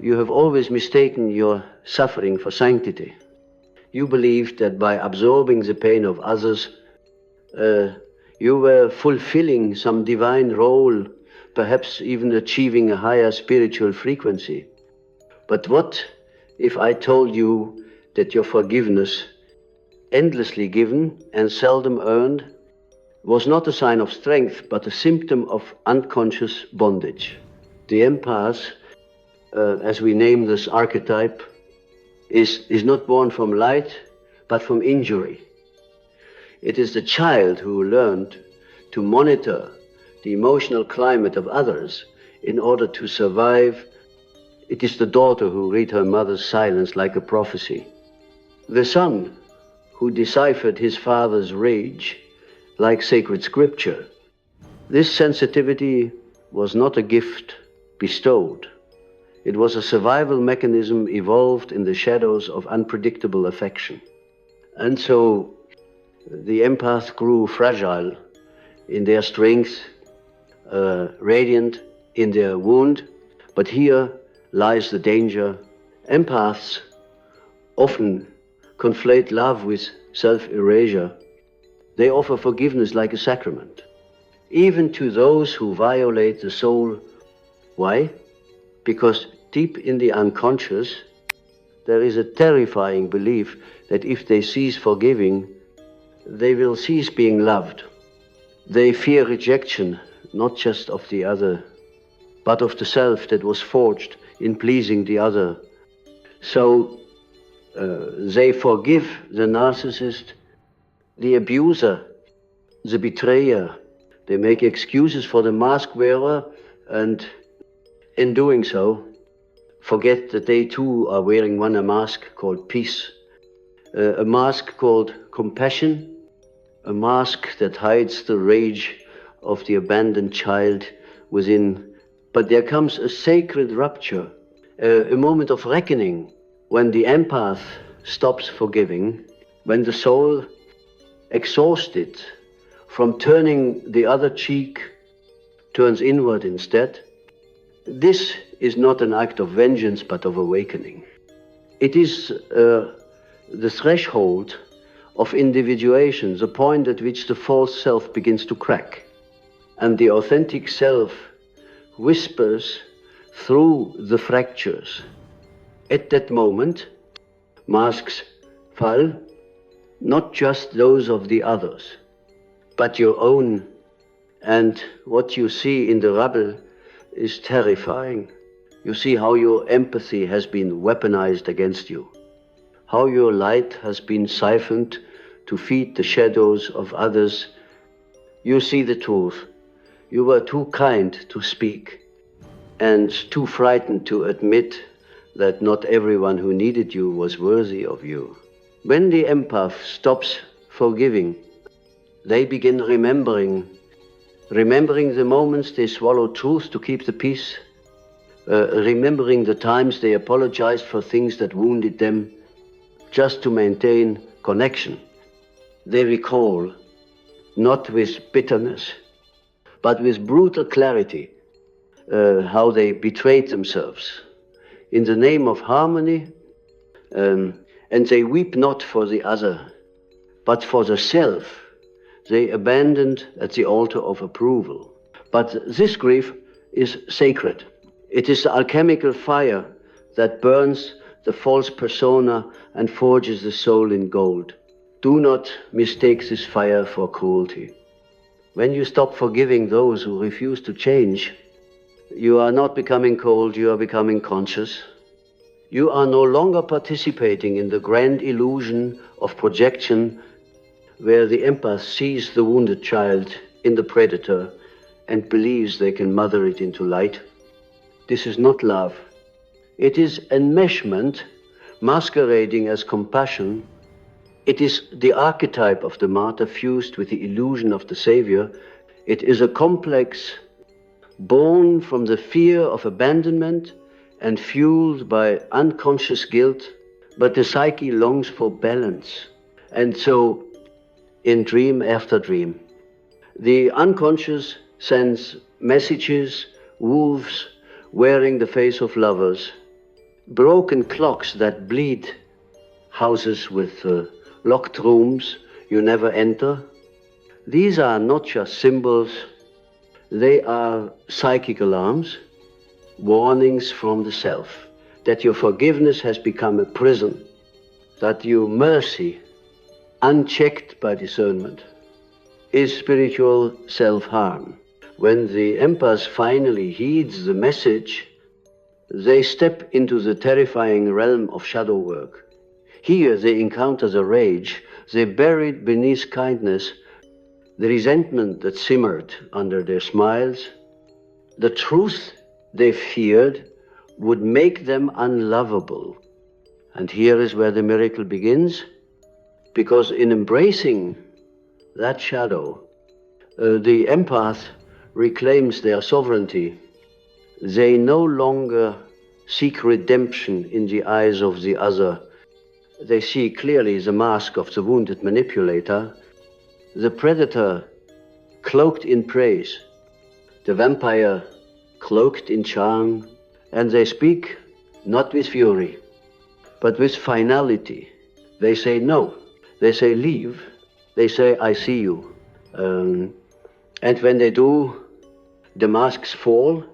You have always mistaken your suffering for sanctity. You believed that by absorbing the pain of others, you were fulfilling some divine role, perhaps even achieving a higher spiritual frequency. But what if I told you that your forgiveness, endlessly given and seldom earned, was not a sign of strength, but a symptom of unconscious bondage? The empath, as we name this archetype, is not born from light, but from injury. It is the child who learned to monitor the emotional climate of others in order to survive. It is the daughter who read her mother's silence like a prophecy. The son who deciphered his father's rage like sacred scripture. This sensitivity was not a gift bestowed. It was a survival mechanism evolved in the shadows of unpredictable affection. And so the empath grew fragile in their strength, radiant in their wound. But here lies the danger. Empaths often conflate love with self-erasure. They offer forgiveness like a sacrament, even to those who violate the soul. Why? Because deep in the unconscious, there is a terrifying belief that if they cease forgiving, they will cease being loved. They fear rejection, not just of the other, but of the self that was forged in pleasing the other. So they forgive the narcissist, the abuser, the betrayer. They make excuses for the mask wearer, and in doing so, forget that they too are wearing a mask called peace, a mask called compassion, a mask that hides the rage of the abandoned child within. But there comes a sacred rupture, a moment of reckoning, when the empath stops forgiving, when the soul, exhausted from turning the other cheek, turns inward instead. This is not an act of vengeance, but of awakening. It is the threshold of individuation, the point at which the false self begins to crack. And the authentic self whispers through the fractures. At that moment, masks fall, not just those of the others, but your own. And what you see in the rubble is terrifying. You see how your empathy has been weaponized against you, how your light has been siphoned to feed the shadows of others. You see the truth. You were too kind to speak and too frightened to admit that not everyone who needed you was worthy of you. When the empath stops forgiving, they begin remembering the moments they swallowed truth to keep the peace, remembering the times they apologized for things that wounded them just to maintain connection. They recall, not with bitterness, but with brutal clarity, how they betrayed themselves in the name of harmony, and they weep not for the other, but for the self they abandoned at the altar of approval. But this grief is sacred. It is the alchemical fire that burns the false persona and forges the soul in gold. Do not mistake this fire for cruelty. When you stop forgiving those who refuse to change, you are not becoming cold, you are becoming conscious. You are no longer participating in the grand illusion of projection where the empath sees the wounded child in the predator and believes they can mother it into light. This is not love. It is enmeshment masquerading as compassion. It is the archetype of the martyr fused with the illusion of the savior. It is a complex born from the fear of abandonment and fueled by unconscious guilt, but the psyche longs for balance. And so, in dream after dream, the unconscious sends messages, wolves wearing the face of lovers, broken clocks that bleed, houses with locked rooms you never enter. These are not just symbols, they are psychic alarms, warnings from the self, that your forgiveness has become a prison, that your mercy, unchecked by discernment, is spiritual self-harm. When the empath finally heeds the message, they step into the terrifying realm of shadow work. Here they encounter the rage, they buried beneath kindness, the resentment that simmered under their smiles. The truth they feared would make them unlovable. And here is where the miracle begins, because in embracing that shadow, the empath reclaims their sovereignty. They no longer seek redemption in the eyes of the other. They see clearly the mask of the wounded manipulator, the predator cloaked in praise, the vampire cloaked in charm, and they speak not with fury, but with finality. They say no, they say leave, they say I see you. And when they do, the masks fall,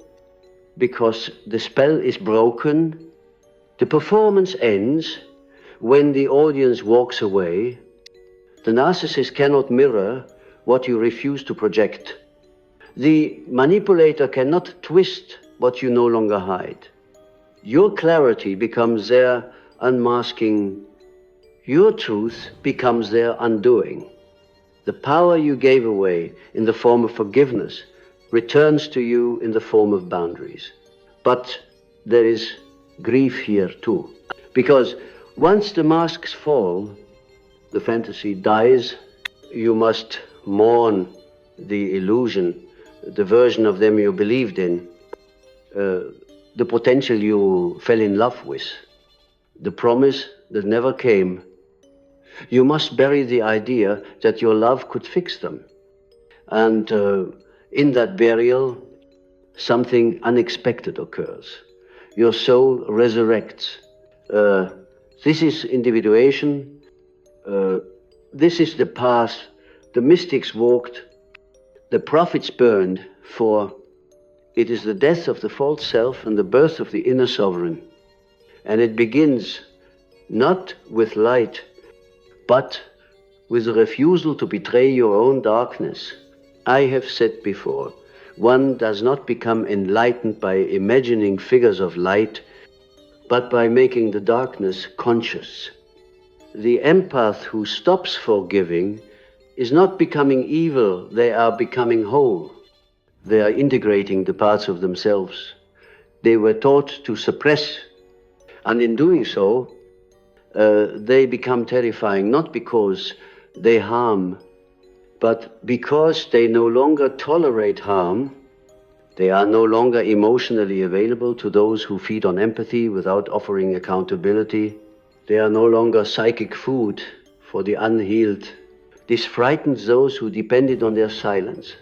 because the spell is broken. The performance ends when the audience walks away. The narcissist cannot mirror what you refuse to project. The manipulator cannot twist what you no longer hide. Your clarity becomes their unmasking. Your truth becomes their undoing. The power you gave away in the form of forgiveness returns to you in the form of boundaries. But there is grief here too, because once the masks fall, the fantasy dies. You must mourn the illusion, the version of them you believed in, the potential you fell in love with, the promise that never came. You must bury the idea that your love could fix them. And in that burial, something unexpected occurs. Your soul resurrects. This is individuation. This is the path the mystics walked, the prophets burned, for it is the death of the false self and the birth of the inner sovereign. And it begins not with light, but with a refusal to betray your own darkness. I have said before, one does not become enlightened by imagining figures of light, but by making the darkness conscious. The empath who stops forgiving is not becoming evil, they are becoming whole. They are integrating the parts of themselves they were taught to suppress, and in doing so, they become terrifying, not because they harm, but because they no longer tolerate harm. They are no longer emotionally available to those who feed on empathy without offering accountability. They are no longer psychic food for the unhealed. This frightens those who depended on their silence.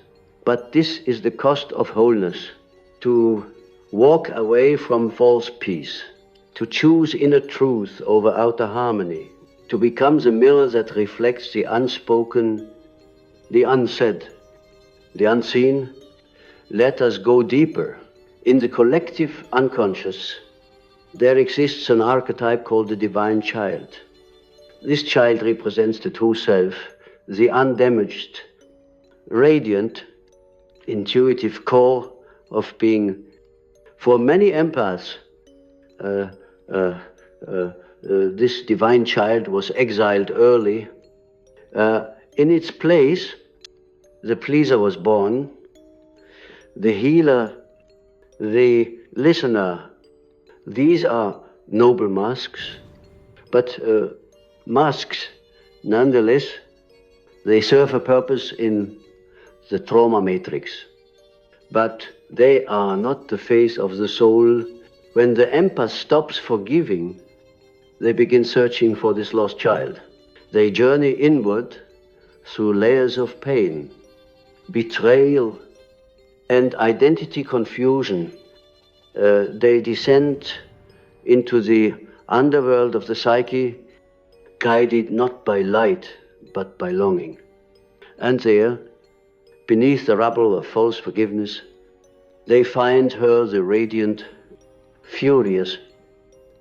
But this is the cost of wholeness, to walk away from false peace, to choose inner truth over outer harmony, to become the mirror that reflects the unspoken, the unsaid, the unseen. Let us go deeper. In the collective unconscious, there exists an archetype called the divine child. This child represents the true self, the undamaged, radiant, intuitive core of being. For many empaths, this divine child was exiled early. In its place, the pleaser was born, the healer, the listener. These are noble masks, but masks, nonetheless, they serve a purpose in the trauma matrix. But they are not the face of the soul. When the empath stops forgiving, they begin searching for this lost child. They journey inward through layers of pain, betrayal, and identity confusion. They descend into the underworld of the psyche, guided not by light, but by longing. And there, beneath the rubble of false forgiveness, they find her the radiant, furious,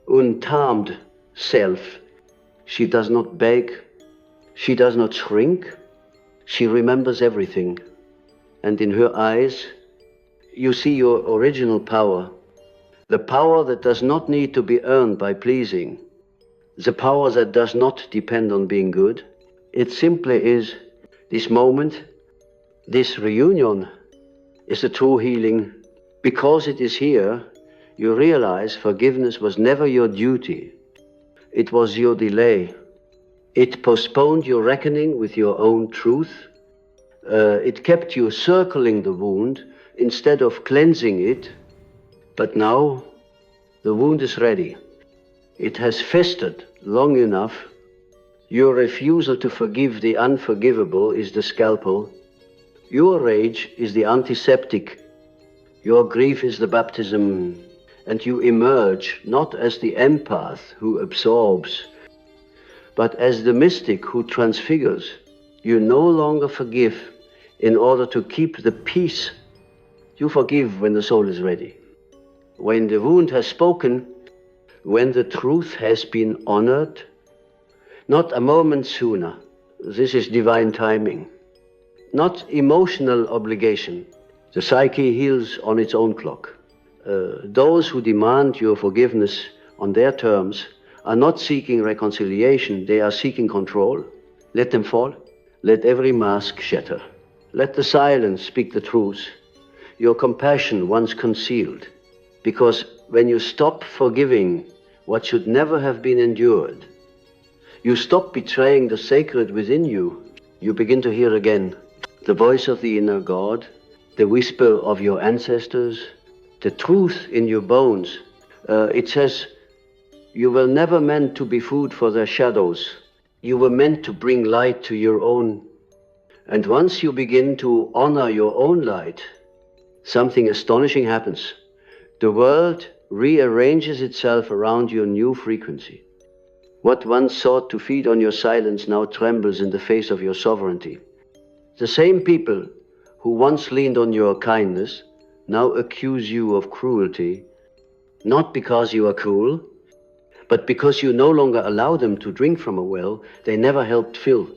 untamed self. She does not beg, she does not shrink, she remembers everything. And in her eyes, you see your original power, the power that does not need to be earned by pleasing, the power that does not depend on being good. It simply is this moment, this reunion is a true healing. Because it is here, you realize forgiveness was never your duty. It was your delay. It postponed your reckoning with your own truth. It kept you circling the wound instead of cleansing it. But now the wound is ready. It has festered long enough. Your refusal to forgive the unforgivable is the scalpel. Your rage is the antiseptic. Your grief is the baptism. And you emerge not as the empath who absorbs, but as the mystic who transfigures. You no longer forgive in order to keep the peace. You forgive when the soul is ready. When the wound has spoken, when the truth has been honored, not a moment sooner. This is divine timing, not emotional obligation. The psyche heals on its own clock. Those who demand your forgiveness on their terms are not seeking reconciliation, they are seeking control. Let them fall. Let every mask shatter. Let the silence speak the truth. Your compassion once concealed. Because when you stop forgiving what should never have been endured, you stop betraying the sacred within you. You begin to hear again the voice of the inner God, the whisper of your ancestors, the truth in your bones. It says, you were never meant to be food for their shadows. You were meant to bring light to your own. And once you begin to honor your own light, something astonishing happens. The world rearranges itself around your new frequency. What once sought to feed on your silence now trembles in the face of your sovereignty. The same people who once leaned on your kindness now accuse you of cruelty, not because you are cruel, but because you no longer allow them to drink from a well they never helped fill.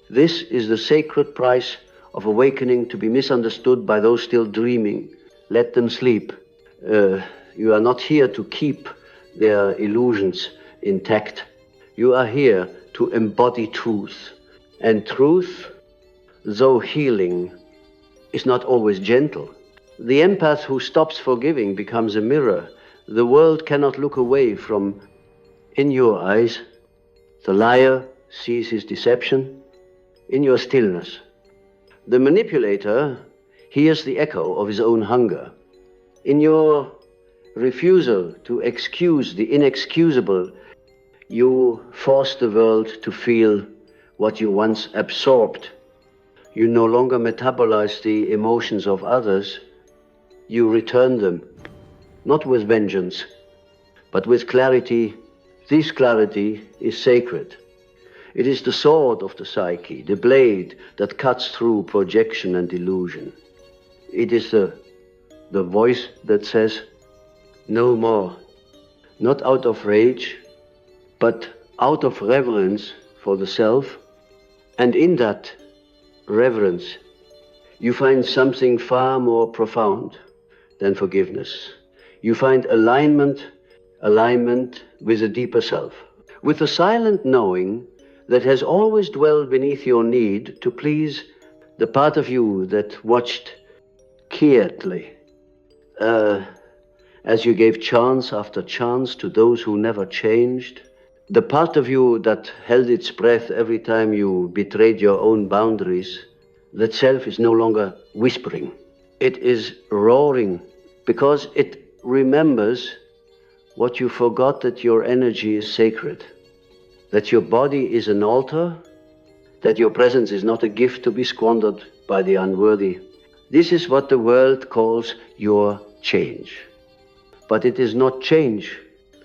This is the sacred price of awakening, to be misunderstood by those still dreaming. Let them sleep. You are not here to keep their illusions intact. You are here to embody truth. And truth, though healing, is not always gentle. The empath who stops forgiving becomes a mirror. The world cannot look away from in your eyes. The liar sees his deception in your stillness. The manipulator hears the echo of his own hunger. In your refusal to excuse the inexcusable, you force the world to feel what you once absorbed. You no longer metabolize the emotions of others. You return them, not with vengeance, but with clarity. This clarity is sacred. It is the sword of the psyche, the blade that cuts through projection and illusion. It is the voice that says, no more, not out of rage, but out of reverence for the self. And in that reverence, you find something far more profound than forgiveness. You find alignment with a deeper self, with a silent knowing that has always dwelled beneath your need to please the part of you that watched quietly as you gave chance after chance to those who never changed, the part of you that held its breath every time you betrayed your own boundaries. That self is no longer whispering. It is roaring because it remembers what you forgot, that your energy is sacred, that your body is an altar, that your presence is not a gift to be squandered by the unworthy. This is what the world calls your change. But it is not change.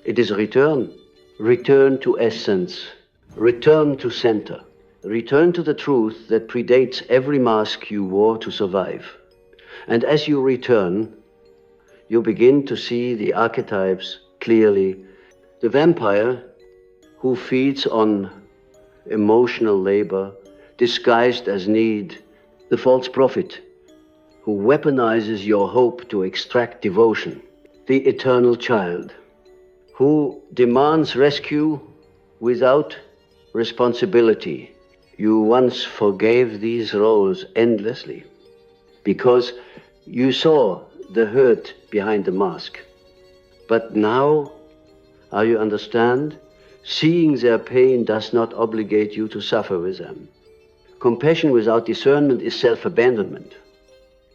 It is a return. Return to essence. Return to center. Return to the truth that predates every mask you wore to survive. And as you return, you begin to see the archetypes clearly. The vampire who feeds on emotional labor disguised as need, the false prophet who weaponizes your hope to extract devotion, the eternal child who demands rescue without responsibility. You once forgave these roles endlessly because you saw the hurt behind the mask. But now, how you understand, seeing their pain does not obligate you to suffer with them. Compassion without discernment is self-abandonment.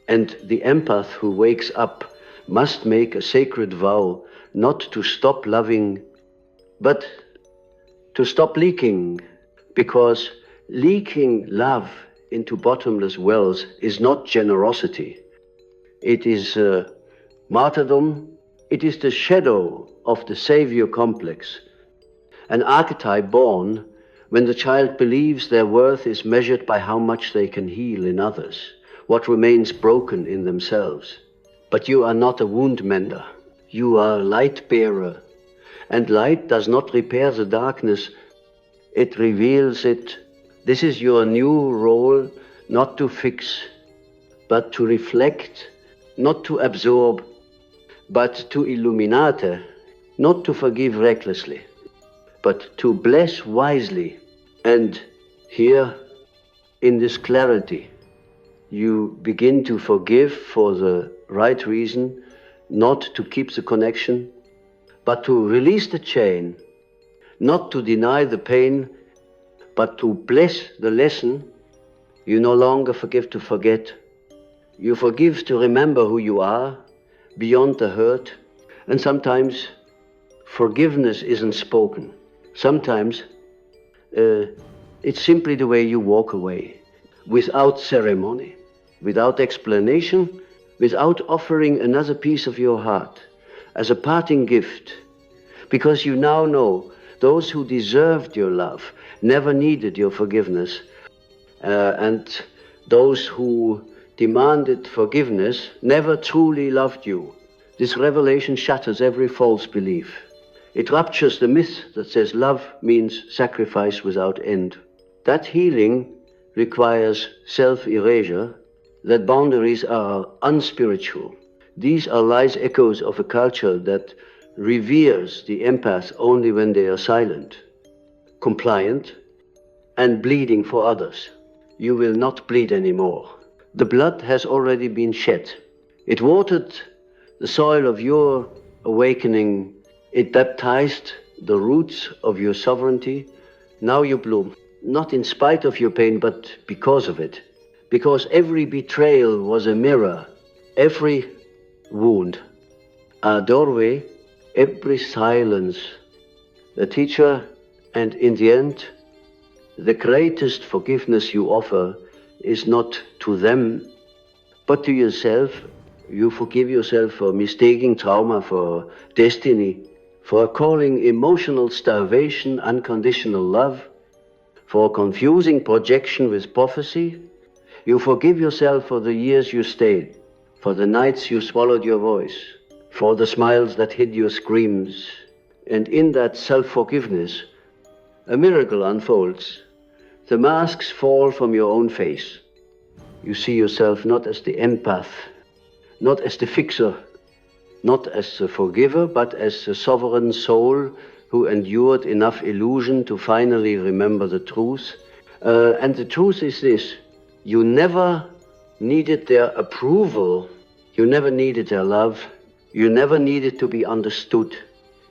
And the empath who wakes up must make a sacred vow not to stop loving, but to stop leaking, because leaking love into bottomless wells is not generosity. It is martyrdom. It is the shadow of the savior complex, an archetype born when the child believes their worth is measured by how much they can heal in others, what remains broken in themselves. But you are not a wound mender. You are a light bearer. And light does not repair the darkness, it reveals it. This is your new role, not to fix, but to reflect, not to absorb, but to illuminate, not to forgive recklessly, but to bless wisely. And here, in this clarity, you begin to forgive for the right reason, not to keep the connection, but to release the chain, not to deny the pain, but to bless the lesson. You no longer forgive to forget. You forgive to remember who you are, beyond the hurt. And sometimes forgiveness isn't spoken. Sometimes it's simply the way you walk away, without ceremony, without explanation, without offering another piece of your heart as a parting gift, because you now know those who deserved your love never needed your forgiveness, and those who demanded forgiveness never truly loved you. This revelation shatters every false belief. It ruptures the myth that says love means sacrifice without end. That healing requires self-erasure, that boundaries are unspiritual. These are lies echoes of a culture that reveres the empath only when they are silent, compliant, and bleeding for others. You will not bleed anymore. The blood has already been shed. It watered the soil of your awakening. It baptized the roots of your sovereignty. Now you bloom, not in spite of your pain, but because of it. Because every betrayal was a mirror, every wound a doorway, every silence a teacher, and in the end, the greatest forgiveness you offer is not to them, but to yourself. You forgive yourself for mistaking trauma for destiny, for calling emotional starvation unconditional love, for confusing projection with prophecy. You forgive yourself for the years you stayed, for the nights you swallowed your voice, for the smiles that hid your screams. And in that self-forgiveness, a miracle unfolds. The masks fall from your own face. You see yourself not as the empath, not as the fixer, not as the forgiver, but as a sovereign soul who endured enough illusion to finally remember the truth. And the truth is this: you never needed their approval, you never needed their love, you never needed to be understood.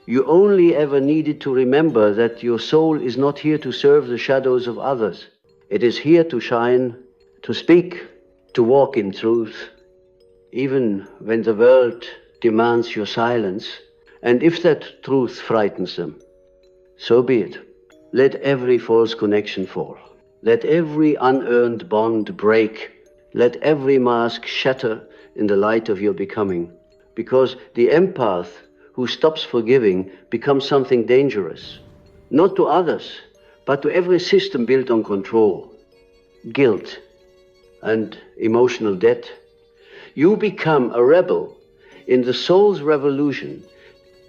You only ever needed to remember that your soul is not here to serve the shadows of others. It is here to shine, to speak, to walk in truth, even when the world demands your silence. And if that truth frightens them, so be it. Let every false connection fall. Let every unearned bond break. Let every mask shatter in the light of your becoming. Because the empath who stops forgiving becomes something dangerous, not to others, but to every system built on control, guilt, and emotional debt. You become a rebel in the soul's revolution,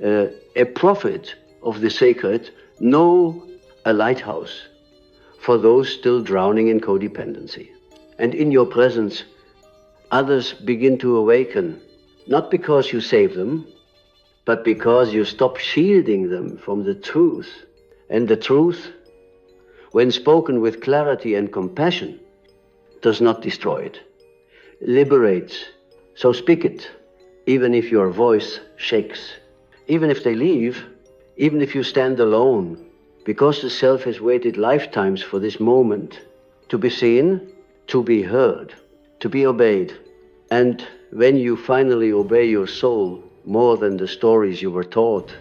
a prophet of the sacred, no, a lighthouse for those still drowning in codependency. And in your presence, others begin to awaken, not because you save them, but because you stop shielding them from the truth. And the truth, when spoken with clarity and compassion, does not destroy it, liberates. So speak it, even if your voice shakes, even if they leave, even if you stand alone, because the self has waited lifetimes for this moment to be seen, to be heard, to be obeyed. And when you finally obey your soul more than the stories you were taught,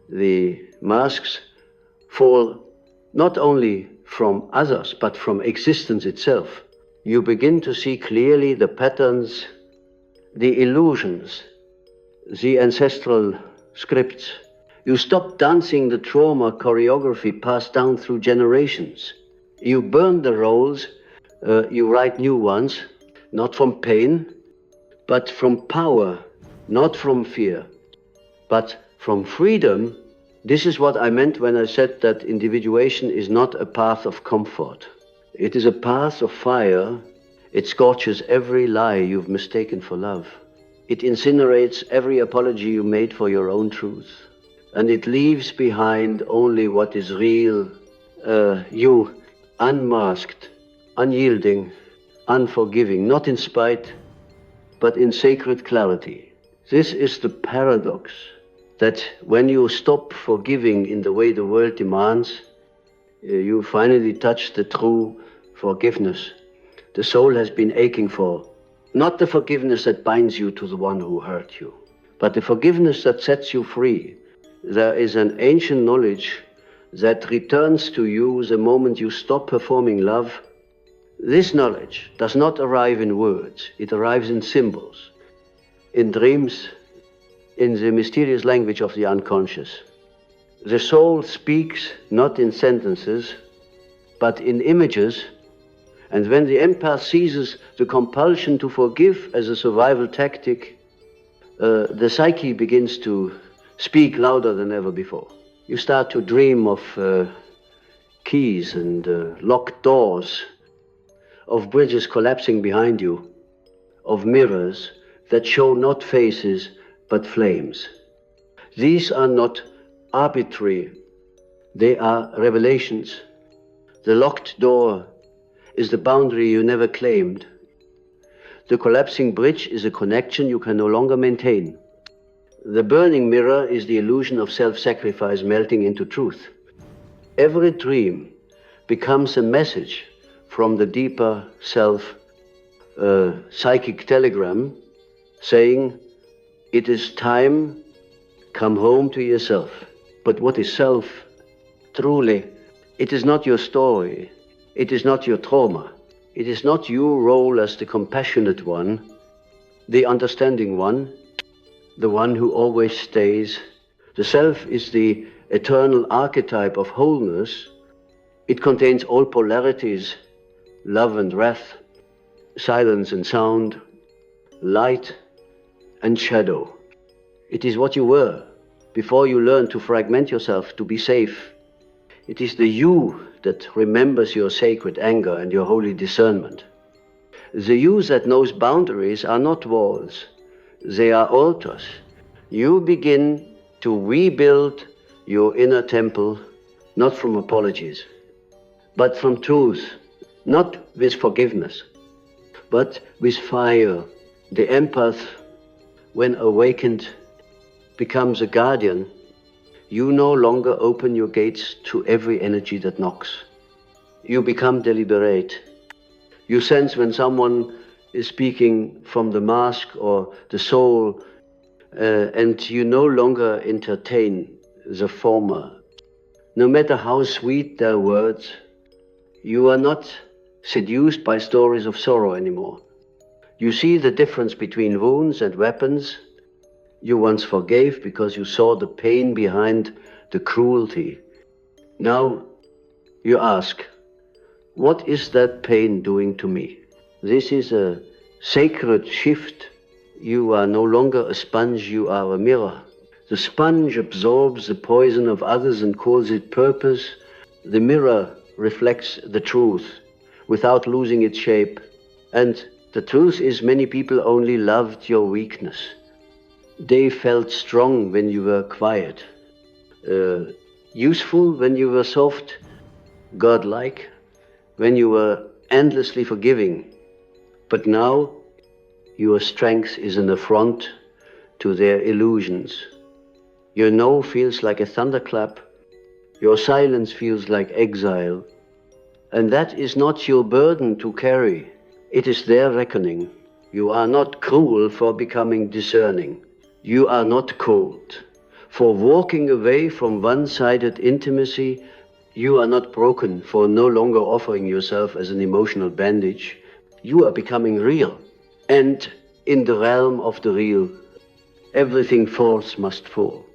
the masks fall not only from others, but from existence itself. You begin to see clearly the patterns, the illusions, the ancestral scripts. You stop dancing the trauma choreography passed down through generations. You burn the roles, you write new ones, not from pain, but from power, not from fear, but from freedom. This is what I meant when I said that individuation is not a path of comfort. It is a path of fire. It scorches every lie you've mistaken for love. It incinerates every apology you made for your own truth. And it leaves behind only what is real, you, unmasked, unyielding, unforgiving, not in spite, but in sacred clarity. This is the paradox, that when you stop forgiving in the way the world demands, you finally touch the true forgiveness the soul has been aching for. Not the forgiveness that binds you to the one who hurt you, but the forgiveness that sets you free. There is an ancient knowledge that returns to you the moment you stop performing love. This knowledge does not arrive in words, it arrives in symbols, in dreams, in the mysterious language of the unconscious. The soul speaks not in sentences, but in images, and when the empath seizes the compulsion to forgive as a survival tactic, the psyche begins to speak louder than ever before. You start to dream of keys and locked doors, of bridges collapsing behind you, of mirrors that show not faces but flames. These are not arbitrary, they are revelations. The locked door is the boundary you never claimed. The collapsing bridge is a connection you can no longer maintain. The burning mirror is the illusion of self-sacrifice melting into truth. Every dream becomes a message from the deeper self, psychic telegram saying, it is time, come home to yourself. But what is self? Truly, it is not your story. It is not your trauma. It is not your role as the compassionate one, the understanding one, the one who always stays. The self is the eternal archetype of wholeness. It contains all polarities, love and wrath, silence and sound, light and shadow. It is what you were before you learned to fragment yourself to be safe. It is the you that remembers your sacred anger and your holy discernment. The you that knows boundaries are not walls, they are altars. You begin to rebuild your inner temple, not from apologies, but from truth, not with forgiveness, but with fire. The empath, when awakened, becomes a guardian. You no longer open your gates to every energy that knocks. You become deliberate. You sense when someone is speaking from the mask or the soul, and you no longer entertain the former. No matter how sweet their words, you are not seduced by stories of sorrow anymore. You see the difference between wounds and weapons, You once forgave because you saw the pain behind the cruelty. Now you ask, what is that pain doing to me? This is a sacred shift. You are no longer a sponge, you are a mirror. The sponge absorbs the poison of others and calls it purpose. The mirror reflects the truth without losing its shape. And the truth is, many people only loved your weakness. They felt strong when you were quiet, useful when you were soft, godlike when you were endlessly forgiving. But now your strength is an affront to their illusions. Your no feels like a thunderclap. Your silence feels like exile. And that is not your burden to carry. It is their reckoning. You are not cruel for becoming discerning. You are not cold. For walking away from one-sided intimacy, you are not broken for no longer offering yourself as an emotional bandage. You are becoming real. And in the realm of the real, everything false must fall.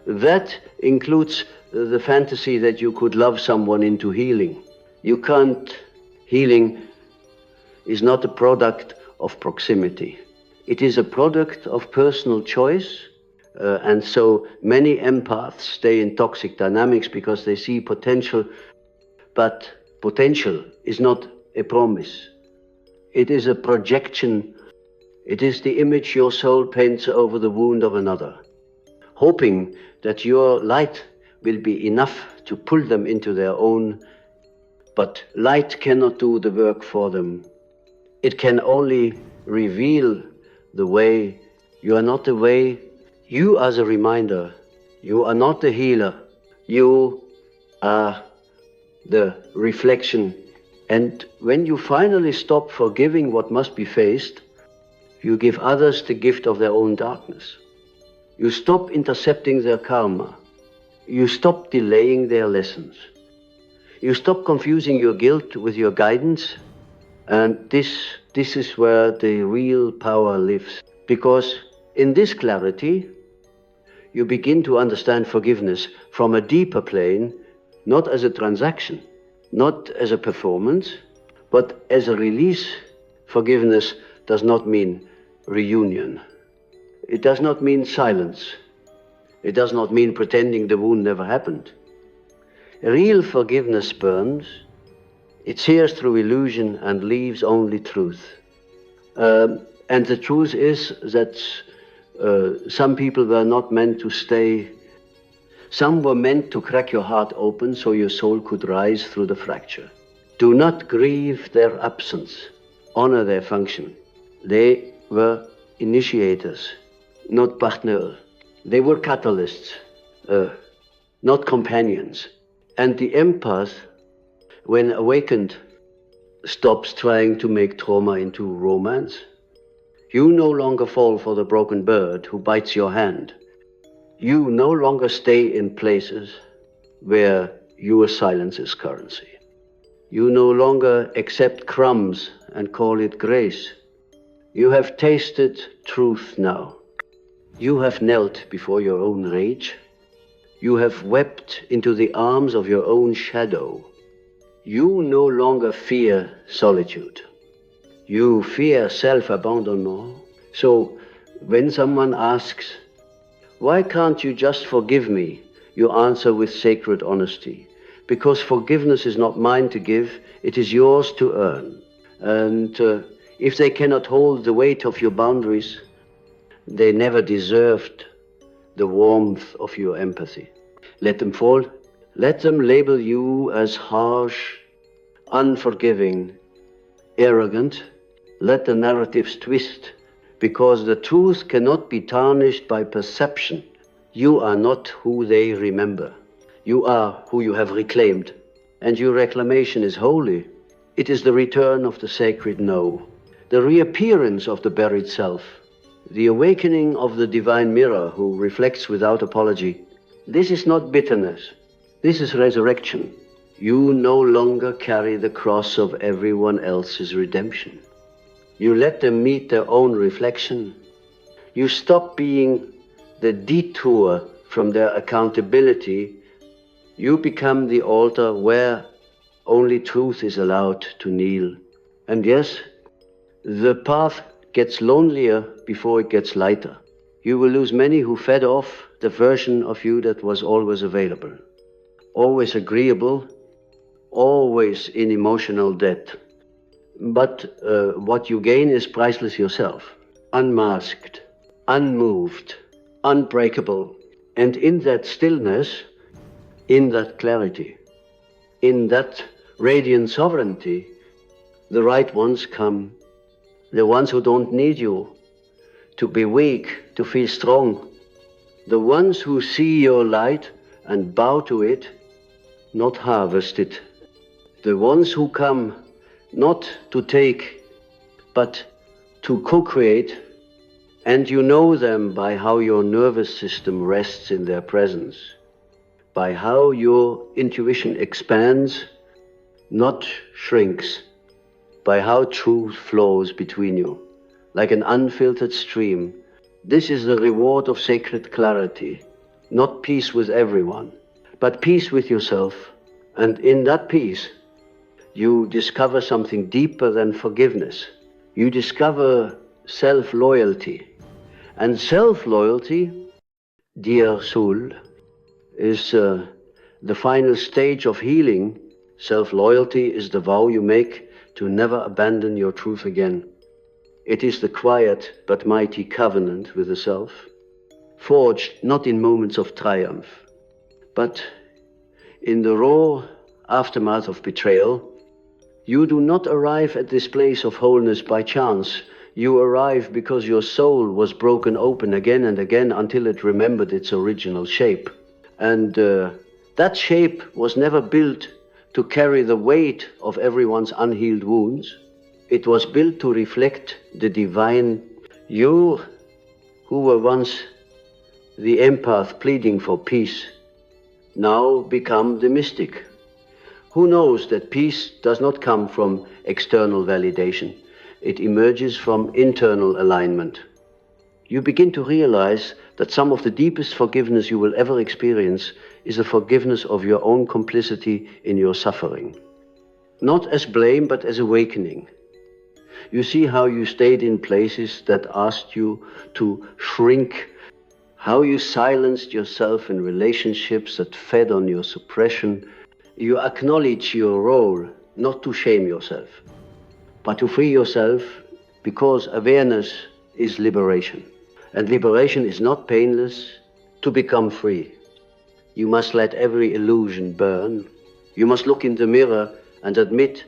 That includes the fantasy that you could love someone into healing. You can't. Healing is not a product of proximity. It is a product of personal choice. And so many empaths stay in toxic dynamics because they see potential, but potential is not a promise. It is a projection. It is the image your soul paints over the wound of another, hoping that your light will be enough to pull them into their own. But light cannot do the work for them. It can only reveal the way. You are not the way. You are the reminder. You are not the healer. You are the reflection. And when you finally stop forgiving what must be faced, you give others the gift of their own darkness. You stop intercepting their karma. You stop delaying their lessons. You stop confusing your guilt with your guidance. And this is where the real power lives. Because in this clarity, you begin to understand forgiveness from a deeper plane, not as a transaction, not as a performance, but as a release. Forgiveness does not mean reunion. It does not mean silence. It does not mean pretending the wound never happened. Real forgiveness burns. It sears through illusion and leaves only truth. And the truth is that some people were not meant to stay. Some were meant to crack your heart open so your soul could rise through the fracture. Do not grieve their absence. Honor their function. They were initiators, not partners. They were catalysts, not companions. And the empath, when awakened, stops trying to make trauma into romance. You no longer fall for the broken bird who bites your hand. You no longer stay in places where your silence is currency. You no longer accept crumbs and call it grace. You have tasted truth now. You have knelt before your own rage. You have wept into the arms of your own shadow. You no longer fear solitude. You fear self-abandonment. So when someone asks, why can't you just forgive me? You answer with sacred honesty. Because forgiveness is not mine to give, it is yours to earn. And if they cannot hold the weight of your boundaries, they never deserved the warmth of your empathy. Let them fall. Let them label you as harsh, unforgiving, arrogant. Let the narratives twist, because the truth cannot be tarnished by perception. You are not who they remember. You are who you have reclaimed, and your reclamation is holy. It is the return of the sacred no, the reappearance of the buried self, the awakening of the divine mirror who reflects without apology. This is not bitterness. This is resurrection. You no longer carry the cross of everyone else's redemption. You let them meet their own reflection. You stop being the detour from their accountability. You become the altar where only truth is allowed to kneel. And yes, the path gets lonelier before it gets lighter. You will lose many who fed off the version of you that was always available, always agreeable, always in emotional debt. But what you gain is priceless yourself, unmasked, unmoved, unbreakable. And in that stillness, in that clarity, in that radiant sovereignty, the right ones come, the ones who don't need you to be weak, to feel strong, the ones who see your light and bow to it, not harvest it, the ones who come not to take, but to co-create, and you know them by how your nervous system rests in their presence, by how your intuition expands, not shrinks, by how truth flows between you, like an unfiltered stream. This is the reward of sacred clarity, not peace with everyone, but peace with yourself. And in that peace, you discover something deeper than forgiveness. You discover self-loyalty. And self-loyalty, dear soul, is the final stage of healing. Self-loyalty is the vow you make to never abandon your truth again. It is the quiet but mighty covenant with the self, forged not in moments of triumph, but in the raw aftermath of betrayal. You do not arrive at this place of wholeness by chance. You arrive because your soul was broken open again and again until it remembered its original shape. And that shape was never built to carry the weight of everyone's unhealed wounds. It was built to reflect the divine. You, who were once the empath pleading for peace, now become the mystic. Who knows that peace does not come from external validation? It emerges from internal alignment. You begin to realize that some of the deepest forgiveness you will ever experience is a forgiveness of your own complicity in your suffering. Not as blame, but as awakening. You see how you stayed in places that asked you to shrink, how you silenced yourself in relationships that fed on your suppression. You acknowledge your role, not to shame yourself, but to free yourself, because awareness is liberation. And liberation is not painless. To become free, you must let every illusion burn. You must look in the mirror and admit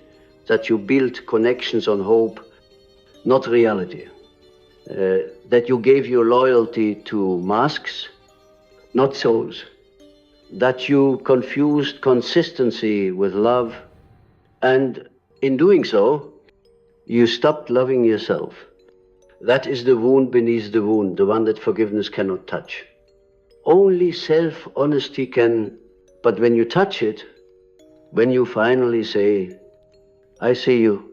that you built connections on hope, not reality. That you gave your loyalty to masks, not souls. That you confused consistency with love, and in doing so, you stopped loving yourself. That is the wound beneath the wound, the one that forgiveness cannot touch. Only self-honesty can, but when you touch it, when you finally say, I see you,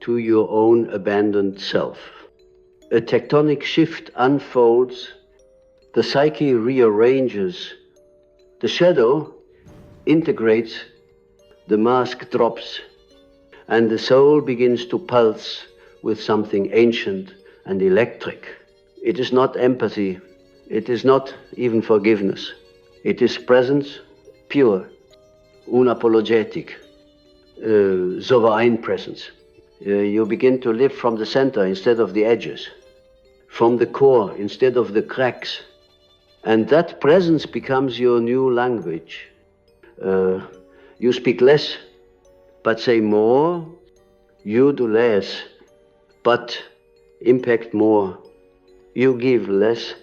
to your own abandoned self, a tectonic shift unfolds, the psyche rearranges, the shadow integrates, the mask drops, and the soul begins to pulse with something ancient and electric. It is not empathy, it is not even forgiveness. It is presence, pure, unapologetic, sovereign presence. You begin to live from the center instead of the edges, from the core instead of the cracks. And that presence becomes your new language. You speak less, but say more. You do less, but impact more. You give less,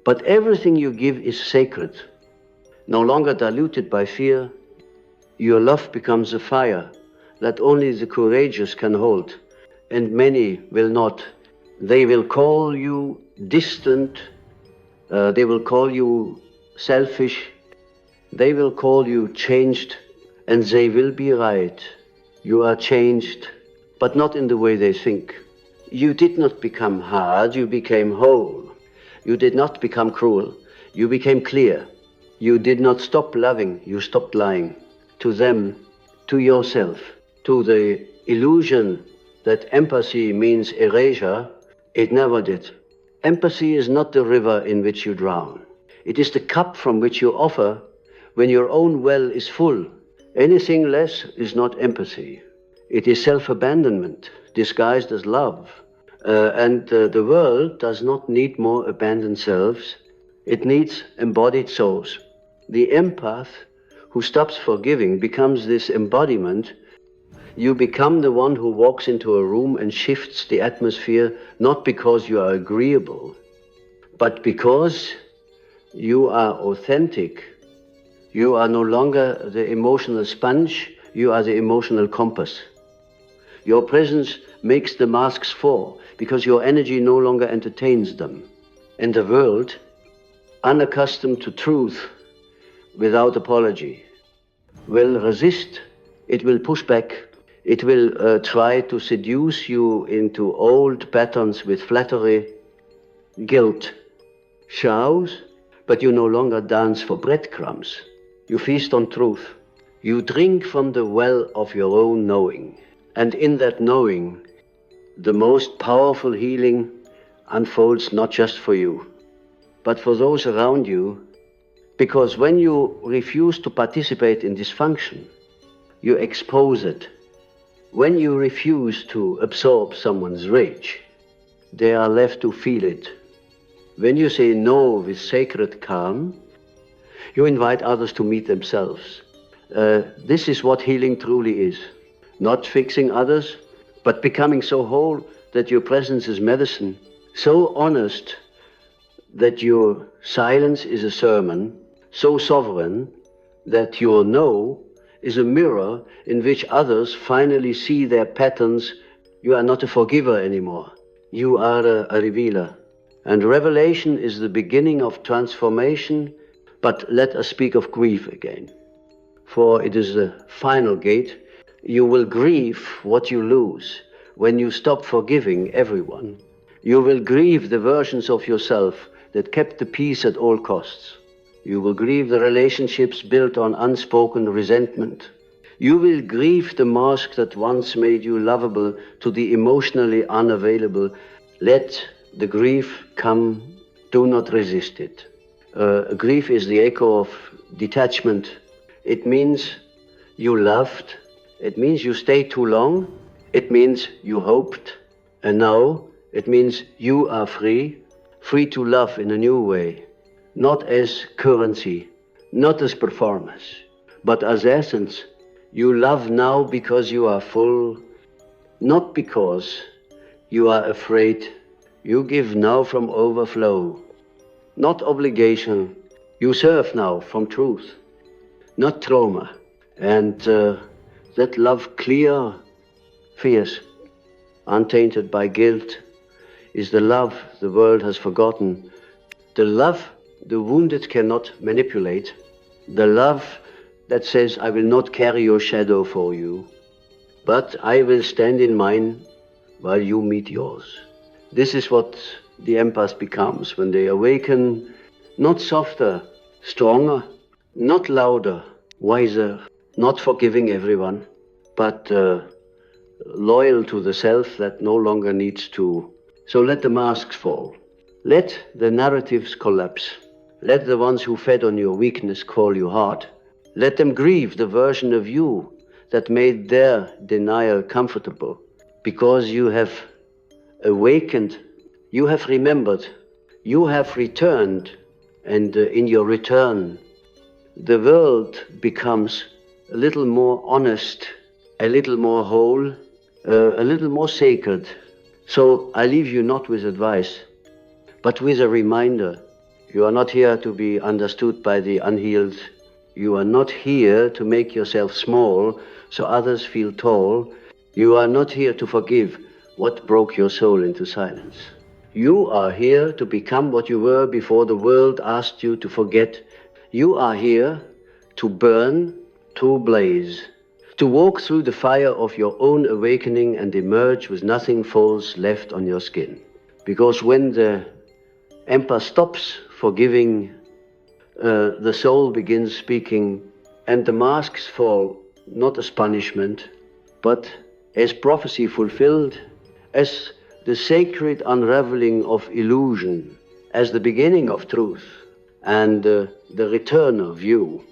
but everything you give is sacred. No longer diluted by fear, your love becomes a fire that only the courageous can hold, and many will not. They will call you distant, they will call you selfish, they will call you changed, and they will be right. You are changed, but not in the way they think. You did not become hard, you became whole. You did not become cruel. You became clear. You did not stop loving. You stopped lying. To them, to yourself, to the illusion that empathy means erasure, it never did. Empathy is not the river in which you drown. It is the cup from which you offer when your own well is full. Anything less is not empathy. It is self-abandonment disguised as love. And the world does not need more abandoned selves. It needs embodied souls. The empath who stops forgiving becomes this embodiment. You become the one who walks into a room and shifts the atmosphere, not because you are agreeable, but because you are authentic. You are no longer the emotional sponge, you are the emotional compass. Your presence makes the masks fall because your energy no longer entertains them. And the world, unaccustomed to truth without apology, will resist. It will push back. It will try to seduce you into old patterns with flattery, guilt, shouts, but you no longer dance for breadcrumbs. You feast on truth. You drink from the well of your own knowing. And in that knowing, the most powerful healing unfolds not just for you, but for those around you, because when you refuse to participate in dysfunction, you expose it. When you refuse to absorb someone's rage, they are left to feel it. When you say no with sacred calm, you invite others to meet themselves. This is what healing truly is. Not fixing others, but becoming so whole that your presence is medicine, so honest that your silence is a sermon, so sovereign that your no is a mirror in which others finally see their patterns. You are not a forgiver anymore. You are a revealer. And revelation is the beginning of transformation, but let us speak of grief again. For it is the final gate. You will grieve what you lose when you stop forgiving everyone. You will grieve the versions of yourself that kept the peace at all costs. You will grieve the relationships built on unspoken resentment. You will grieve the mask that once made you lovable to the emotionally unavailable. Let the grief come. Do not resist it. Grief is the echo of detachment. It means you loved. It means you stayed too long. It means you hoped. And now it means you are free, free to love in a new way, not as currency, not as performance, but as essence. You love now because you are full, not because you are afraid. You give now from overflow, not obligation. You serve now from truth, not trauma. And that love, clear, fierce, untainted by guilt, is the love the world has forgotten. The love the wounded cannot manipulate. The love that says, I will not carry your shadow for you, but I will stand in mine while you meet yours. This is what the empath becomes when they awaken, not softer, stronger, not louder, wiser, not forgiving everyone, but loyal to the self that no longer needs to. So let the masks fall. Let the narratives collapse. Let the ones who fed on your weakness call you hard. Let them grieve the version of you that made their denial comfortable. Because you have awakened, you have remembered, you have returned, and in your return, the world becomes a little more honest, a little more whole, a little more sacred. So I leave you not with advice, but with a reminder. You are not here to be understood by the unhealed. You are not here to make yourself small so others feel tall. You are not here to forgive what broke your soul into silence. You are here to become what you were before the world asked you to forget. You are here to burn, to blaze, to walk through the fire of your own awakening and emerge with nothing false left on your skin. Because when the Empath stops forgiving, the soul begins speaking, and the masks fall not as punishment, but as prophecy fulfilled, as the sacred unraveling of illusion, as the beginning of truth, and the return of you.